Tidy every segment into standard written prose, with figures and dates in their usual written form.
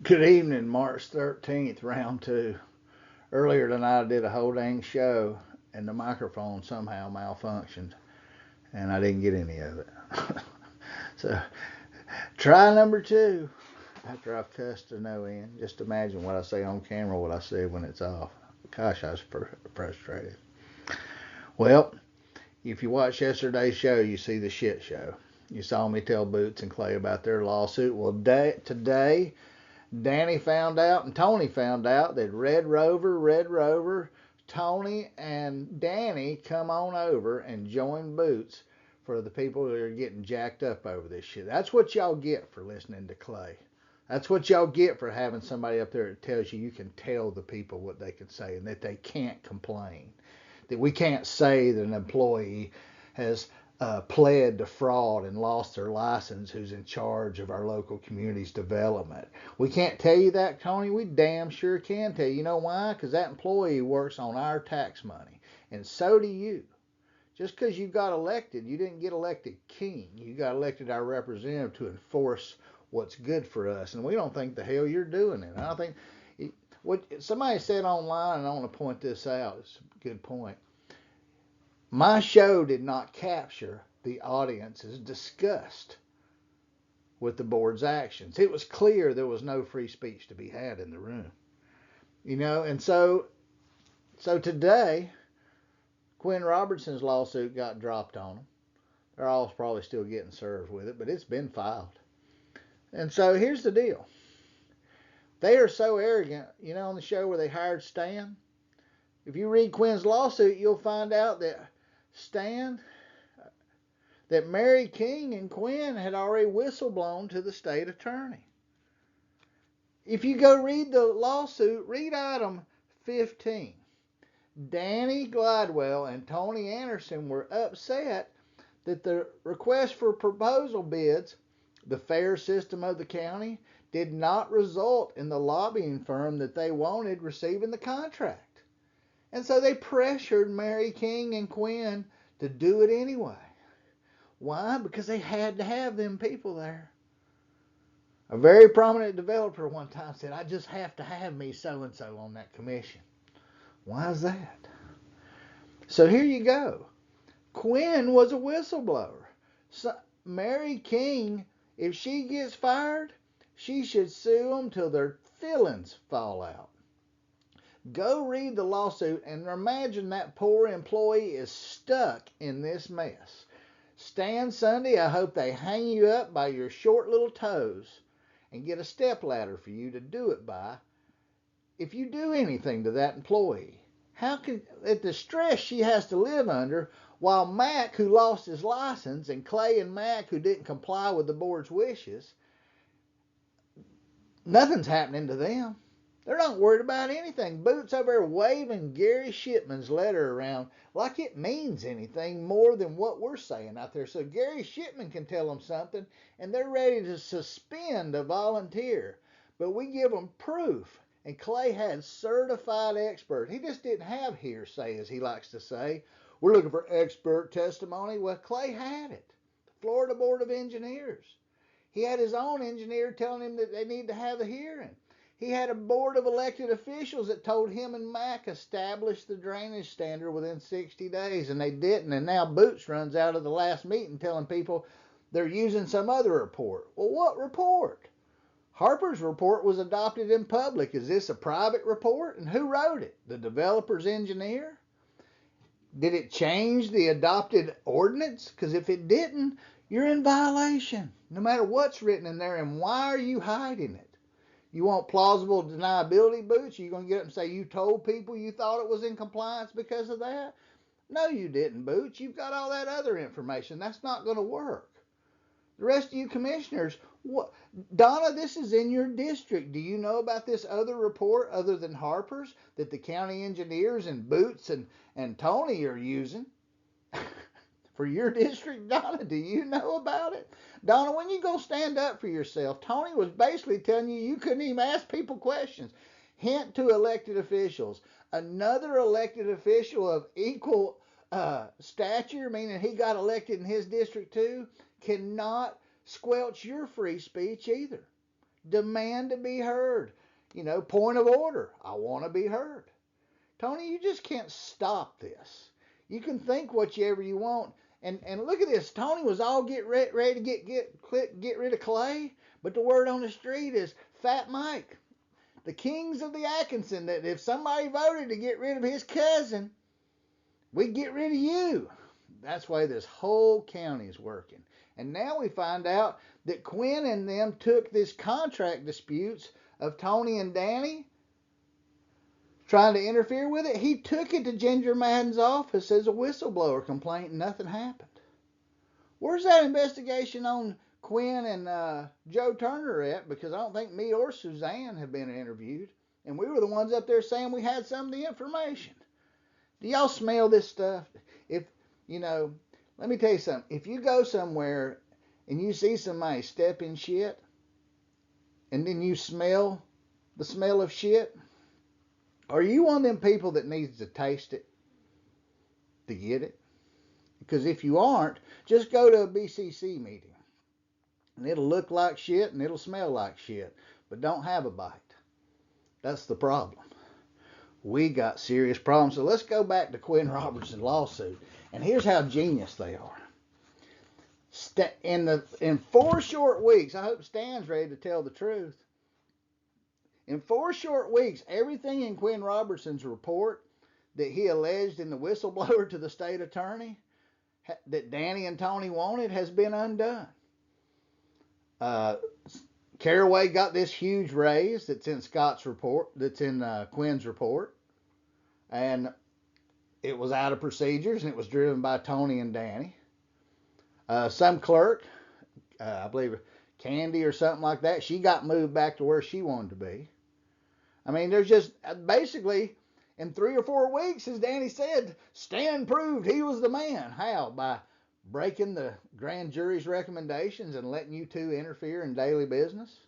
Good evening, March 13th, round two. Earlier tonight, I did a whole dang show, and the microphone somehow malfunctioned, and I didn't get any of it. So, try number two. After I've cussed to no end, just imagine what I say on camera, what I say when it's off. Gosh, I was frustrated. Well, if you watch yesterday's show, you see the shit show. You saw me tell Boots and Clay about their lawsuit. Well, today Danny found out and Tony found out that Red Rover, Tony and Danny come on over and join Boots for the people who are getting jacked up over this shit. That's what y'all get for listening to Clay. That's what y'all get for having somebody up there that tells you can tell the people what they can say and that they can't complain. That we can't say that an employee has pled to fraud and lost their license who's in charge of our local community's development. We can't tell you that, Tony. We damn sure can tell you. You know why? Because that employee works on our tax money. And so do you. Just because you got elected, you didn't get elected king. You got elected our representative to enforce what's good for us. And we don't think the hell you're doing it. I think what somebody said online, and I want to point this out, it's a good point. My show did not capture the audience's disgust with the board's actions. It was clear there was no free speech to be had in the room. And so today, Quinn Robertson's lawsuit got dropped on them. They're all probably still getting served with it, but it's been filed. And so here's the deal. They are so arrogant, on the show where they hired Stan. If you read Quinn's lawsuit, you'll find out that Stan, that Mary King and Quinn had already whistleblown to the state attorney. If you go read the lawsuit, read item 15. Danny Gladwell and Tony Anderson were upset that the request for proposal bids, the fair system of the county, did not result in the lobbying firm that they wanted receiving the contract. And so they pressured Mary King and Quinn to do it anyway. Why? Because they had to have them people there. A very prominent developer one time said, I just have to have me so-and-so on that commission. Why is that? So here you go. Quinn was a whistleblower. So Mary King, if she gets fired, she should sue them till their fillings fall out. Go read the lawsuit and imagine that poor employee is stuck in this mess. Stan Sunday, I hope they hang you up by your short little toes and get a stepladder for you to do it by if you do anything to that employee. How can, at the stress she has to live under, while Mac, who lost his license, and Clay and Mac, who didn't comply with the board's wishes, nothing's happening to them. They're not worried about anything. Boots over there waving Gary Shipman's letter around like it means anything more than what we're saying out there. So Gary Shipman can tell them something, and they're ready to suspend a volunteer. But we give them proof. And Clay had certified expert. He just didn't have hearsay, as he likes to say. We're looking for expert testimony. Well, Clay had it. The Florida Board of Engineers. He had his own engineer telling him that they need to have a hearing. He had a board of elected officials that told him and Mac establish the drainage standard within 60 days, and they didn't. And now Boots runs out of the last meeting telling people they're using some other report. Well, what report? Harper's report was adopted in public. Is this a private report? And who wrote it? The developer's engineer? Did it change the adopted ordinance? Because if it didn't, you're in violation, no matter what's written in there. And why are you hiding it? You want plausible deniability, Boots? Are you going to get up and say you told people you thought it was in compliance because of that? No, you didn't, Boots. You've got all that other information. That's not going to work. The rest of you commissioners, what? Donna, this is in your district. Do you know about this other report other than Harper's that the county engineers and Boots and Tony are using for your district? Donna, do you know about it? Donna, when you go stand up for yourself, Tony was basically telling you couldn't even ask people questions. Hint to elected officials. Another elected official of equal stature, meaning he got elected in his district too, cannot squelch your free speech either. Demand to be heard. Point of order. I want to be heard. Tony, you just can't stop this. You can think whatever you want. And look at this. Tony was all ready to get rid of Clay, but the word on the street is Fat Mike, the kings of the Atkinson, that if somebody voted to get rid of his cousin, we'd get rid of you. That's the way this whole county is working. And now we find out that Quinn and them took this contract disputes of Tony and Danny trying to interfere with it. He took it to Ginger Madden's office as a whistleblower complaint and nothing happened. Where's that investigation on Quinn and Joe Turner at? Because I don't think me or Suzanne have been interviewed. And we were the ones up there saying we had some of the information. Do y'all smell this stuff? Let me tell you something. If you go somewhere and you see somebody step in shit, and then you smell the smell of shit, are you one of them people that needs to taste it to get it? Because if you aren't, just go to a BCC meeting. And it'll look like shit and it'll smell like shit. But don't have a bite. That's the problem. We got serious problems. So let's go back to Quinn Robertson's lawsuit. And here's how genius they are. In 4 short weeks, I hope Stan's ready to tell the truth. In 4 short weeks, everything in Quinn Robertson's report that he alleged in the whistleblower to the state attorney that Danny and Tony wanted has been undone. Caraway got this huge raise that's in Scott's report, that's in Quinn's report, and it was out of procedures and it was driven by Tony and Danny. Some clerk, I believe Candy or something like that, she got moved back to where she wanted to be. I mean, there's just basically in 3 or 4 weeks, as Danny said, Stan proved he was the man. How? By breaking the grand jury's recommendations and letting you two interfere in daily business.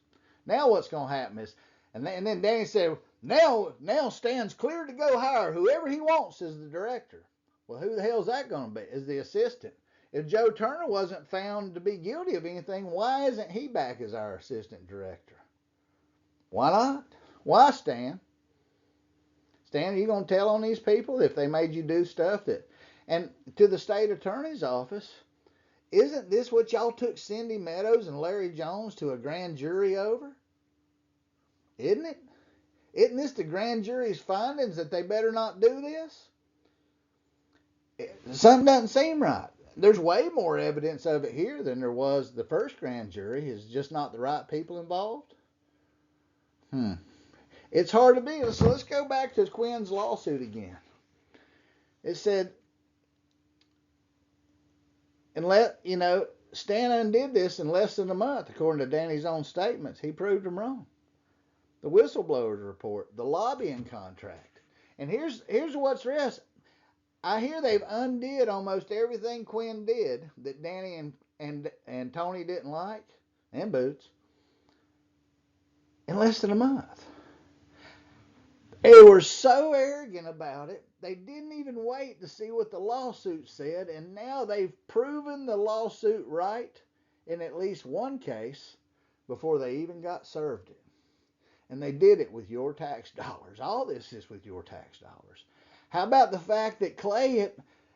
Now what's going to happen is, and then Danny said, now Stan's cleared to go hire whoever he wants as the director. Well, who the hell is that going to be? As the assistant? If Joe Turner wasn't found to be guilty of anything, why isn't he back as our assistant director? Why not? Why, Stan? Stan, are you going to tell on these people if they made you do stuff that... And to the state attorney's office, isn't this what y'all took Cindy Meadows and Larry Jones to a grand jury over? Isn't it? Isn't this the grand jury's findings that they better not do this? Something doesn't seem right. There's way more evidence of it here than there was the first grand jury. It's just not the right people involved. It's hard to be. So let's go back to Quinn's lawsuit again. It said, Stan undid this in less than a month, according to Danny's own statements. He proved them wrong. The whistleblower's report, the lobbying contract. And here's what's the rest. I hear they've undid almost everything Quinn did that Danny and Tony didn't like, and Boots, in less than a month. They were so arrogant about it, they didn't even wait to see what the lawsuit said, and now they've proven the lawsuit right in at least one case before they even got served it. And they did it with your tax dollars. All this is with your tax dollars. How about the fact that Clay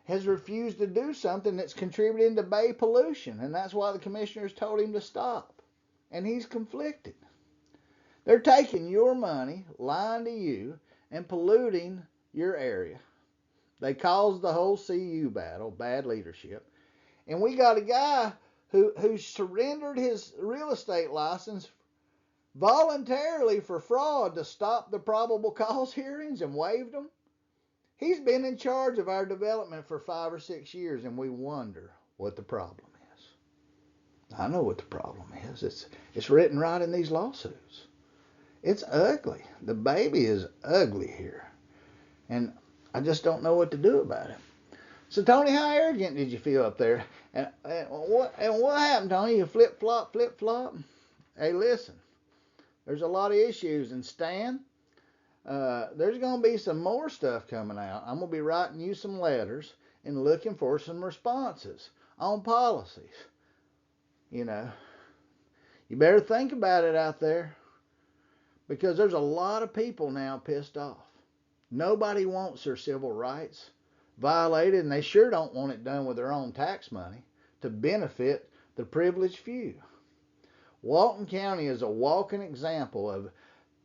has refused to do something that's contributing to bay pollution, and that's why the commissioners told him to stop, and he's conflicted. They're taking your money, lying to you, and polluting your area. They caused the whole CU battle, bad leadership. And we got a guy who surrendered his real estate license voluntarily for fraud to stop the probable cause hearings and waived them. He's been in charge of our development for 5 or 6 years, and we wonder what the problem is. I know what the problem is. It's written right in these lawsuits. It's ugly. The baby is ugly here. And I just don't know what to do about it. So, Tony, how arrogant did you feel up there? And what happened, Tony? You flip-flop? Hey, listen. There's a lot of issues. And Stan, there's going to be some more stuff coming out. I'm going to be writing you some letters and looking for some responses on policies. You better think about it out there, because there's a lot of people now pissed off. Nobody wants their civil rights violated, and they sure don't want it done with their own tax money to benefit the privileged few. Walton County is a walking example of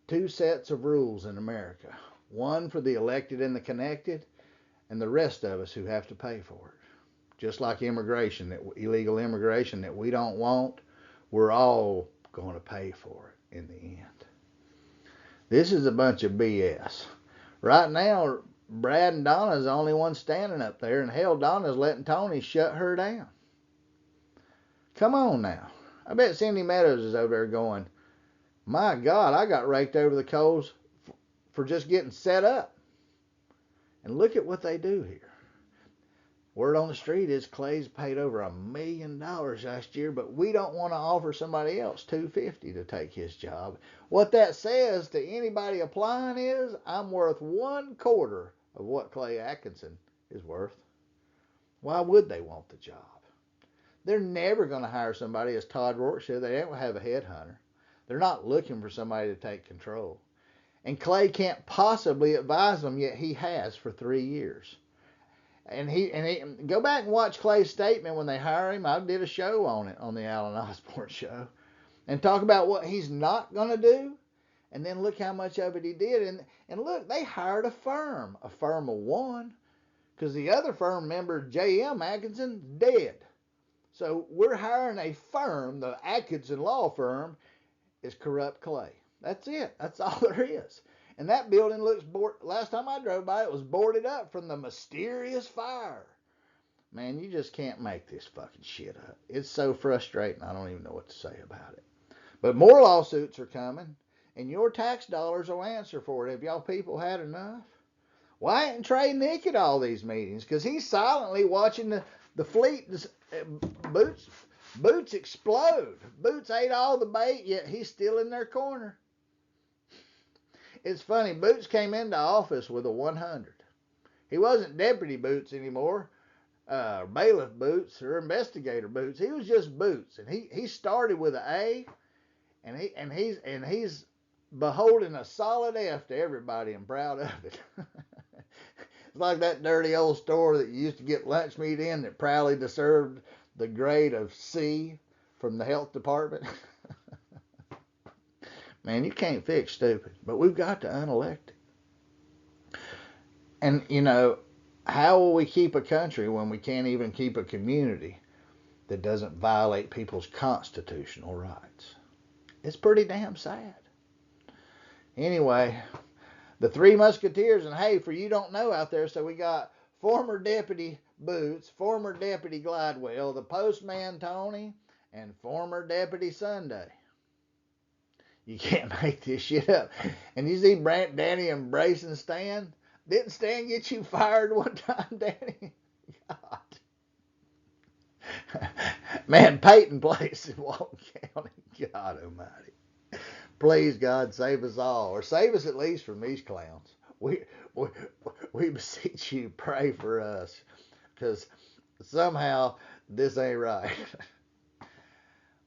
two sets of rules in America. One for the elected and the connected, and the rest of us who have to pay for it. Just like immigration, illegal immigration that we don't want, we're all going to pay for it in the end. This is a bunch of BS. Right now, Brad and Donna's the only one standing up there, and hell, Donna's letting Tony shut her down. Come on now. I bet Cindy Meadows is over there going, my God, I got raked over the coals for just getting set up. And look at what they do here. Word on the street is Clay's paid over $1 million last year, but we don't want to offer somebody else $250 to take his job. What that says to anybody applying is, I'm worth 1/4 of what Clay Atkinson is worth. Why would they want the job? They're never going to hire somebody, as Todd Rourke said. They don't have a headhunter. They're not looking for somebody to take control. And Clay can't possibly advise them, yet he has for 3 years. And he go back and watch Clay's statement when they hire him. I did a show on it on the Alan Osborne show, and talk about what he's not going to do. And then look how much of it he did. And look, they hired a firm of one, because the other firm member, J.M. Atkinson, dead. So we're hiring a firm, the Atkinson Law Firm, is corrupt Clay. That's it. That's all there is. And that building looks last time I drove by, it was boarded up from the mysterious fire. Man, you just can't make this fucking shit up. It's so frustrating, I don't even know what to say about it. But more lawsuits are coming, and your tax dollars will answer for it. Have y'all people had enough? Why ain't Trey Nick at all these meetings? Because he's silently watching the fleet Boots explode. Boots ate all the bait, yet he's still in their corner. It's funny, Boots came into office with a 100. He wasn't Deputy Boots anymore, Bailiff Boots or Investigator Boots. He was just Boots, and he started with an A, and he's beholding a solid F to everybody and proud of it. It's like that dirty old store that you used to get lunch meat in that proudly deserved the grade of C from the health department. Man, you can't fix stupid, but we've got to unelect it. And, you know, how will we keep a country when we can't even keep a community that doesn't violate people's constitutional rights? It's pretty damn sad. Anyway, the Three Musketeers, and hey, for you don't know out there, so we got former Deputy Boots, former Deputy Glidewell, the Postman Tony, and former Deputy Sunday. You can't make this shit up. And you see Danny embracing Stan? Didn't Stan get you fired one time, Danny? God. Man, Peyton Place in Walton County. God almighty. Please, God, save us all. Or save us at least from these clowns. We beseech you, pray for us. Because somehow this ain't right.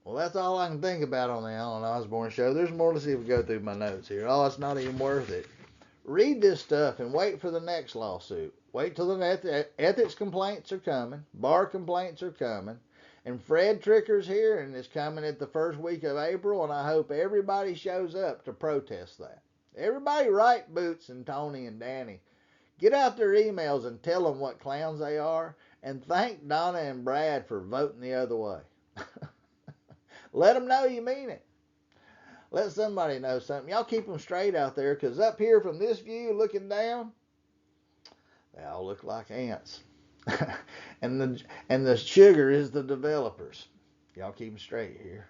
Well, that's all I can think about on the Alan Osborne show. There's more to see if we go through my notes here. Oh, it's not even worth it. Read this stuff and wait for the next lawsuit. Wait till the ethics complaints are coming. Bar complaints are coming. And Fred Tricker's here and is coming at the first week of April, and I hope everybody shows up to protest that. Everybody write Boots and Tony and Danny. Get out their emails and tell them what clowns they are, and thank Donna and Brad for voting the other way. Let them know you mean it. Let somebody know something. Y'all keep them straight out there, because up here from this view looking down, they all look like ants. and the sugar is the developers. Y'all keep them straight here.